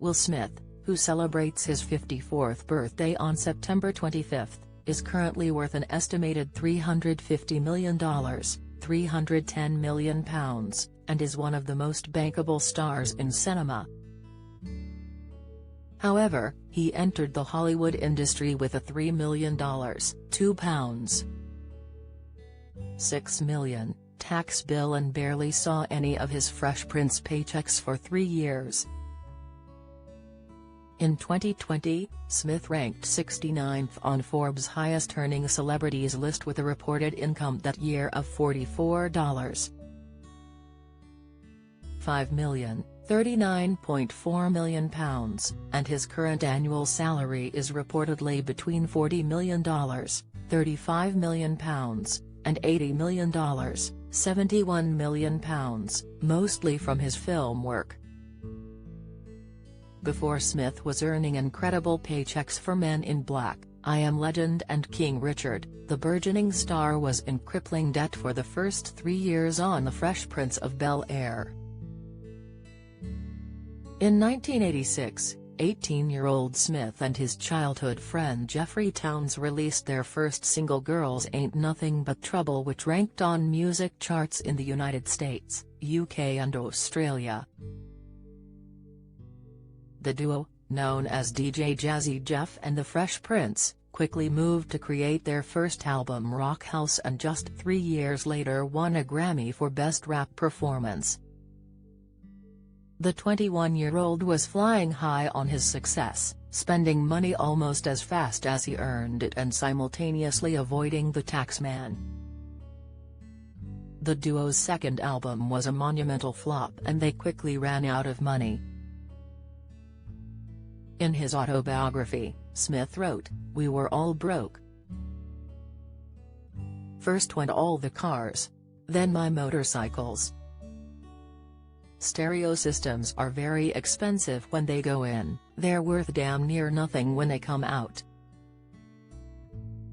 Will Smith, who celebrates his 54th birthday on September 25, is currently worth an estimated $350 million, £310 million, and is one of the most bankable stars in cinema. However, he entered the Hollywood industry with a $3 million £2.6 million tax bill and barely saw any of his Fresh Prince paychecks for 3 years. In 2020, Smith ranked 69th on Forbes' highest-earning celebrities list with a reported income that year of $44.5 million, £39.4 million, and his current annual salary is reportedly between $40 million, £35 million, and $80 million, £71 million, mostly from his film work. Before Smith was earning incredible paychecks for Men in Black, I Am Legend and King Richard, the burgeoning star was in crippling debt for the first 3 years on The Fresh Prince of Bel-Air. In 1986, 18-year-old Smith and his childhood friend Jeffrey Towns released their first single Girls Ain't Nothing But Trouble, which ranked on music charts in the United States, UK and Australia. The duo, known as DJ Jazzy Jeff and the Fresh Prince, quickly moved to create their first album Rock House and just 3 years later won a Grammy for Best Rap Performance. The 21-year-old was flying high on his success, spending money almost as fast as he earned it and simultaneously avoiding the tax man. The duo's second album was a monumental flop and they quickly ran out of money. In his autobiography, Smith wrote, "We were all broke. First went all the cars. Then my motorcycles. Stereo systems are very expensive when they go in, they're worth damn near nothing when they come out."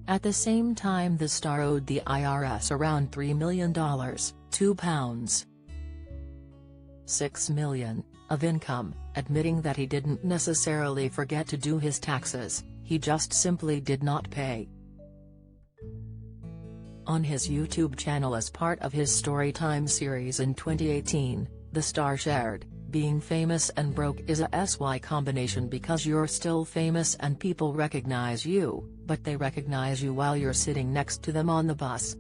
At the same time, the star owed the IRS around $3 million, £2.6 million, of income, admitting that he didn't necessarily forget to do his taxes, he just simply did not pay. On his YouTube channel as part of his Storytime series in 2018, the star shared, "Being famous and broke is a SY combination because you're still famous and people recognize you, but they recognize you while you're sitting next to them on the bus."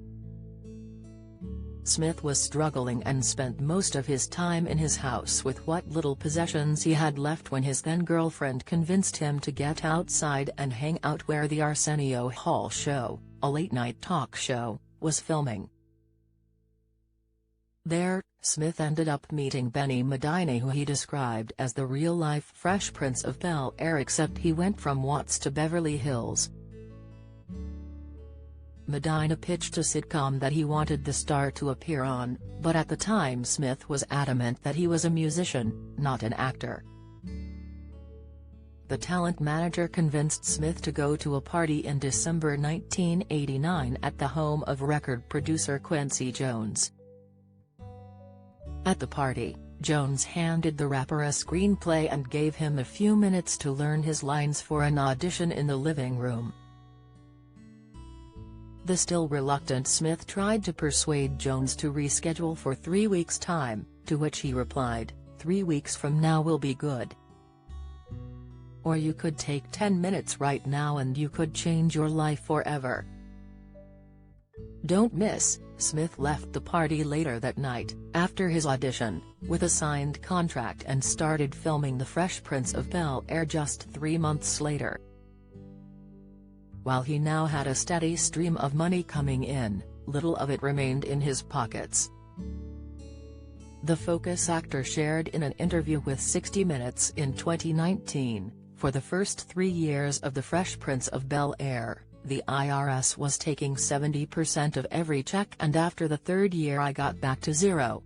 Smith was struggling and spent most of his time in his house with what little possessions he had left when his then-girlfriend convinced him to get outside and hang out where the Arsenio Hall Show, a late-night talk show, was filming. There, Smith ended up meeting Benny Medina, who he described as the real-life Fresh Prince of Bel-Air, except he went from Watts to Beverly Hills. Medina pitched a sitcom that he wanted the star to appear on, but at the time Smith was adamant that he was a musician, not an actor. The talent manager convinced Smith to go to a party in December 1989 at the home of record producer Quincy Jones. At the party, Jones handed the rapper a screenplay and gave him a few minutes to learn his lines for an audition in the living room. The still reluctant Smith tried to persuade Jones to reschedule for 3 weeks' time, to which he replied, "3 weeks from now will be good. Or you could take 10 minutes right now and you could change your life forever." Don't miss, Smith left the party later that night, after his audition, with a signed contract and started filming The Fresh Prince of Bel-Air just 3 months later. While he now had a steady stream of money coming in, little of it remained in his pockets. The Focus actor shared in an interview with 60 Minutes in 2019, "For the first 3 years of The Fresh Prince of Bel-Air, the IRS was taking 70% of every check, and after the 3rd year I got back to zero.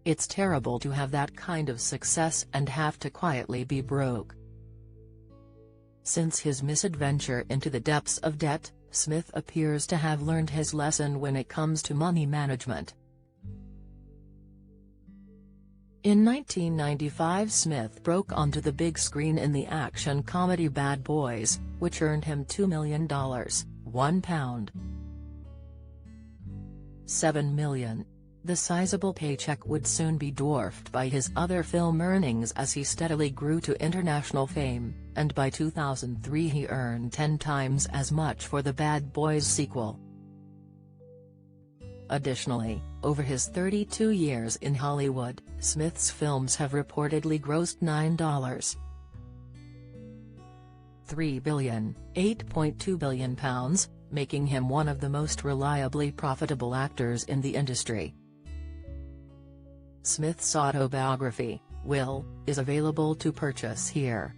It's terrible to have that kind of success and have to quietly be broke." Since his misadventure into the depths of debt, Smith appears to have learned his lesson when it comes to money management. In 1995, Smith broke onto the big screen in the action comedy Bad Boys, which earned him $2 million, £1. 7 million. The sizable paycheck would soon be dwarfed by his other film earnings as he steadily grew to international fame, and by 2003 he earned 10 times as much for the Bad Boys sequel. Additionally, over his 32 years in Hollywood, Smith's films have reportedly grossed $9.3 billion, £8.2 billion, making him one of the most reliably profitable actors in the industry. Smith's autobiography, Will, is available to purchase here.